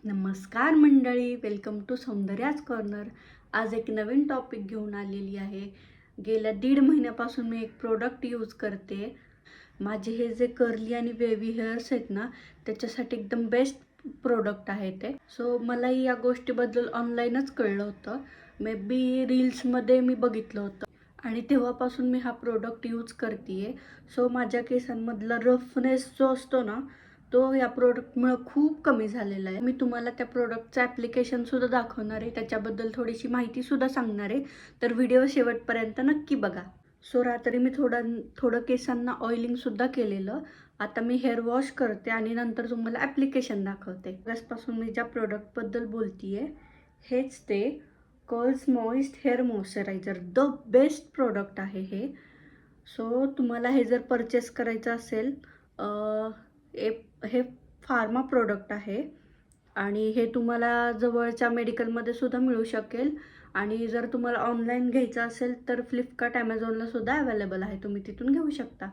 नमस्कार मंडळी, welcome to सौंदर्याज corner. आज एक नवीन टॉपिक घेऊन आलेली आहे. गेल्या 1.5 महिन्यापासून मी एक प्रोडक्ट यूज करते. माझे हे जे कर्ली आणि वेव्ही हेअर्स आहेत ना, त्याच्यासाठी एकदम बेस्ट प्रोडक्ट आहे ते. सो मलाही या गोष्टीबद्दल ऑनलाईनच कळलं होतं. मे बी रील्समध्ये मी बघितलं होतं आणि तेव्हापासून मी हा प्रोडक्ट यूज करते. सो माझ्या केसांमधला रफनेस जो असतो ना, तो या प्रोडक्टमुळे खूप कमी झालेला आहे. मी तुम्हाला त्या प्रोडक्टचं ॲप्लिकेशनसुद्धा दाखवणार आहे, त्याच्याबद्दल थोडीशी माहितीसुद्धा सांगणार आहे. तर व्हिडिओ शेवटपर्यंत नक्की बघा. सो रात्री मी थोडं केसांना ऑइलिंगसुद्धा केलेलं. आता मी हेअर वॉश करते आणि नंतर तुम्हाला ॲप्लिकेशन दाखवते. आजपासून मी ज्या प्रोडक्टबद्दल बोलते आहे हेच ते curls moist hair moisturiser. The best product आहे हे. सो तुम्हाला हे जर परचेस करायचं असेल, हे फार्मा प्रोडक्ट आहे आणि हे तुम्हाला जवळच्या मेडिकलमध्ये सुद्धा मिळू शकेल. आणि जर तुम्हाला ऑनलाईन घ्यायचं असेल तर फ्लिपकार्ट, ॲमेझॉनला सुद्धा अवेलेबल आहे, तुम्ही तिथून घेऊ शकता.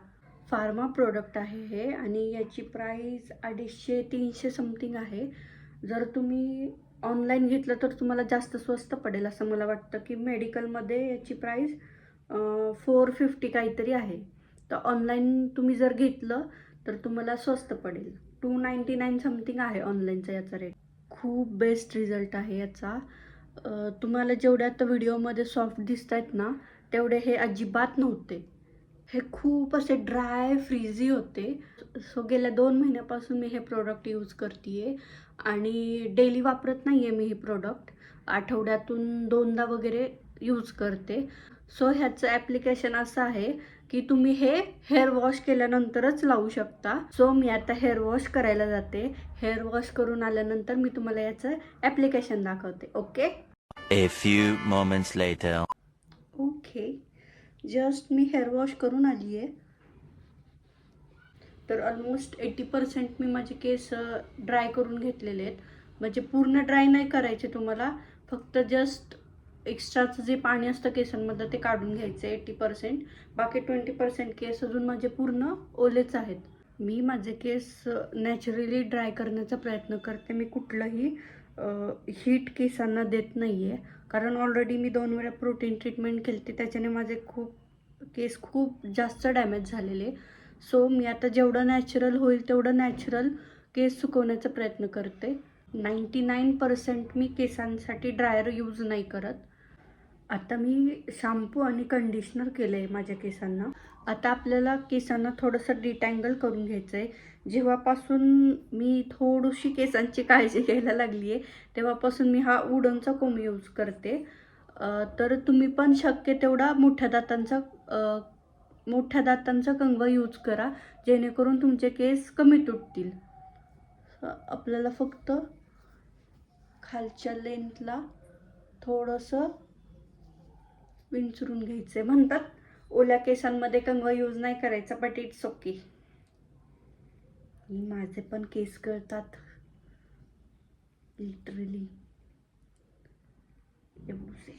फार्मा प्रोडक्ट आहे हे आणि याची प्राईस 250-300 समथिंग आहे. जर तुम्ही ऑनलाईन घेतलं तर तुम्हाला जास्त स्वस्त पडेल असं मला वाटतं, की मेडिकलमध्ये याची प्राईस 450 काहीतरी आहे. तर ऑनलाईन तुम्ही जर घेतलं तर तुम्हाला स्वस्त पडेल. 299 समथिंग आहे ऑनलाईनचा याचा रेट. खूप बेस्ट रिझल्ट आहे याचा. तुम्हाला जेवढे आता व्हिडिओमध्ये सॉफ्ट दिसत आहेत ना, तेवढे हे अजिबात नव्हते. हे खूप असे ड्राय फ्रीझी होते. सो गेल्या 2 महिन्यापासून मी हे प्रोडक्ट यूज करते आणि डेली वापरत नाही आहे मी हे प्रोडक्ट. आठवड्यातून 2दा वगैरे यूज करते. सो ह्याचं ॲप्लिकेशन असं आहे की तुम्ही हे हेअर वॉश केल्यानंतरच लावू शकता. सो मी आता हेअर वॉश करायला जाते. हेअर वॉश करून आल्यानंतर मी तुम्हाला याचं ॲप्लिकेशन दाखवते. Okay okay. जस्ट मी हेअर वॉश करून आली आहे. तर ऑलमोस्ट 80% मी माझे केस ड्राय करून घेतलेले आहेत. म्हणजे पूर्ण ड्राय नाही करायचे तुम्हाला, फक्त जस्ट एक्स्ट्राचं जे पाणी असतं केसांमधलं ते काढून घ्यायचं 80%. बाकी 20% केस अजून माझे पूर्ण ओलेच आहेत. मी माझे केस नॅचरली ड्राय करण्याचा प्रयत्न करते. मी कुठलंही हीट केसांना देत नाही आहे, कारण ऑलरेडी मी 2 वेळा प्रोटीन ट्रीटमेंट केली होती. त्याच्याने माझे केस खूप जास्त डॅमेज झालेले. सो मी आता जेवढं नॅचरल होईल तेवढं नॅचरल केस सुकवण्याचा प्रयत्न करते. 99% मी केसांसाठी ड्रायर यूज नाही करत. आता मी शॅम्पू आणि कंडिशनर केलं आहे माझ्या केसांना. आता आपल्याला केसांना थोडंसं डिटँगल करून घ्यायचं आहे. जेव्हापासून मी थोडीशी केसांची काळजी घ्यायला लागली आहे तेव्हापासून मी हा वुडनचा कोंब यूज करते. तर तुम्ही पण शक्य तेवढा मोठ्या दातांचा कंगवा यूज करा, जेणेकरून तुमचे केस कमी तुटतील. आपल्याला फक्त खालच्या लेंथला थोडंसं विंचरून घ्यायचे. म्हणतात ओल्या केसांमध्ये कंगवा यूज नाही करायचा, बट इट्स ओके. माझे पण केस गळतात लिटरली एवढे.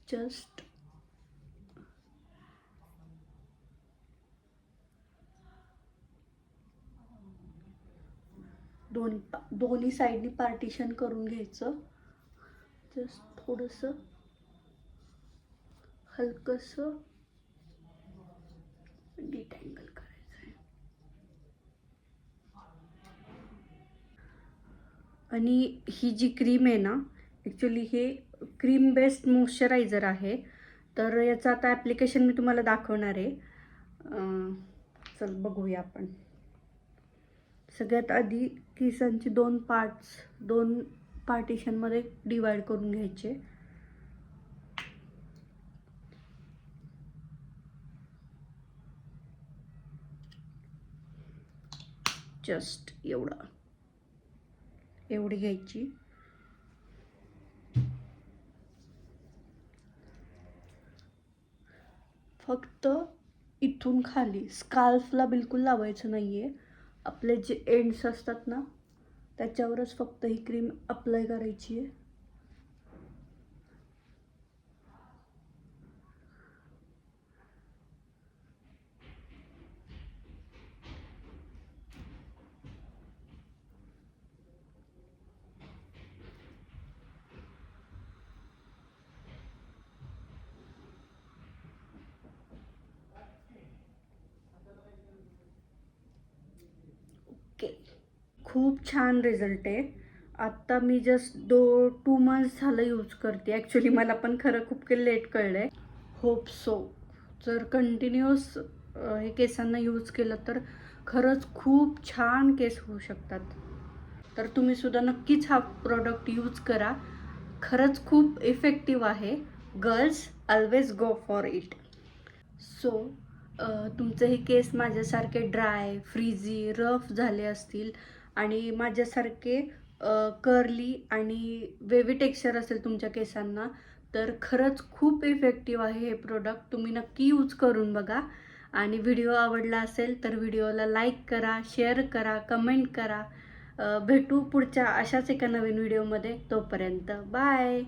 जस्ट दोन्ही साईडनी पार्टिशन करून घ्यायचं. जस्ट थोडंसं हलकंसं डिटँगल करायचं आहे. आणि ही जी क्रीम आहे ना, ॲक्च्युली हे क्रीम बेस्ड मॉइश्चरायझर आहे. तर याचं आता ॲप्लिकेशन मी तुम्हाला दाखवणार आहे. चल बघूया आपण. सगळ्यात आधी केसांची 2 पार्टिशनमध्ये डिवाइड करून घ्यायचे. जस्ट एवढी घ्यायची. फक्त इथून खाली स्काल्फला बिलकुल लावायचं नाही आहे. आपले जे एंड्स असतात ना त्याच्यावरच फक्त ही क्रीम अप्लाय करायची आहे. खूप छान रिझल्ट आहे. आत्ता मी जस्ट 2 मंथ्स झालं यूज करते. ॲक्च्युली मला पण खरं खूप लेट कळलं आहे. Hope so. जर कंटिन्युअस हे केसांना यूज केलं तर खरंच खूप छान केस होऊ शकतात. तर तुम्हीसुद्धा नक्कीच हा प्रॉडक्ट यूज करा. खरंच खूप इफेक्टिव्ह आहे. Girls always go for it. So तुमचे हे केस माझ्यासारखे ड्राय, फ्रीझी, रफ झाले असतील आणि माझ्यासारखे कर्ली आणि वेवी टेक्स्चर असेल तुमच्या केसांना, तर खरंच खूप इफेक्टिव्ह आहे हे प्रोडक्ट. तुम्ही नक्की यूज करून बघा आणि व्हिडिओ आवडला असेल तर व्हिडिओला लाईक करा, शेअर करा, कमेंट करा. भेटू पुढच्या अशाच एका नवीन व्हिडिओमध्ये. तोपर्यंत बाय.